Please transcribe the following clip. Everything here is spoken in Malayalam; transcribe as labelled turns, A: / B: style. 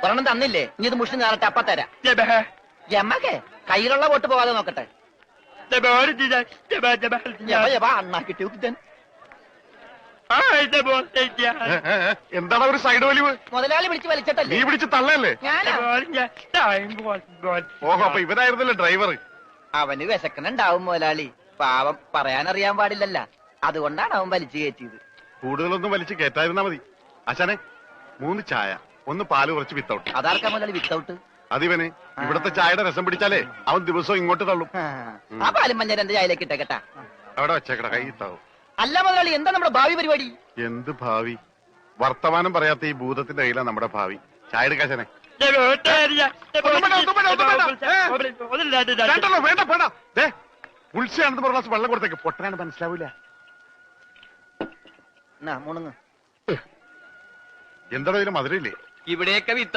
A: ഒരെണ്ണം തന്നില്ലേ ഇനി ഇത് മുഷിന് നേരട്ടെ അപ്പ തരാം. എമ്മക്കെ കയ്യിലുള്ള വോട്ട് പോവാതെ നോക്കട്ടെ. അണ്ണാ കിട്ടിയ
B: എന്താണ് ഒരു സൈഡ് വലിവ്?
A: മുതലാളി പിടിച്ച് വലിച്ചിട്ടല്ലേ?
B: നീ പിടിച്ച് തള്ളല്ലേ? ഓഹോ, അപ്പൊ ഇവനായിരുന്നല്ലേ ഡ്രൈവർ?
A: അവന് വിശക്കണുണ്ടാവും മുതലാളി. പാവം പറയാനറിയാൻ പാടില്ലല്ല, അതുകൊണ്ടാണ് അവൻ വലിച്ചു കയറ്റിയത്.
B: കൂടുതലൊന്നും വലിച്ചു കയറ്റായിരുന്നാ മതി. അച്ഛനെ 3 ചായ, 1 പാല് കുറച്ച് വിത്തൗട്ട്.
A: അതാർക്കാ മുതലാളി വിത്തൗട്ട്?
B: അതിവന് ഇവിടത്തെ ചായയുടെ രസം പിടിച്ചാലേ അവൻ ദിവസവും ഇങ്ങോട്ട് തള്ളും.
A: ആ പാലും മഞ്ഞ 2 ചായയിലേക്ക് ഇട്ടേക്കട്ടാ.
B: അവിടെ വെച്ചേക്കട, കൈ ഇത്താവും.
A: അല്ല മുതലാളി, എന്താ നമ്മുടെ ഭാവി പരിപാടി?
B: എന്ത് ഭാവി? വർത്തമാനം പറയാത്ത ഈ ഭൂതത്തിന്റെ കയ്യിലാണ് നമ്മുടെ ഭാവി. ചായ എടുക്കാശനെ. വേണ്ട വേണ്ട, ഉത്സയാണെന്ന് പറഞ്ഞ ഗ്ലാസ് വെള്ളം കൊടുത്തേക്ക്. പൊട്ടനാണ് മനസ്സിലാവൂല.
A: മുണുങ്ങ്.
B: എന്താണോ ഇതിന് മധുരയില്ലേ?
A: ഇവിടെയൊക്കെ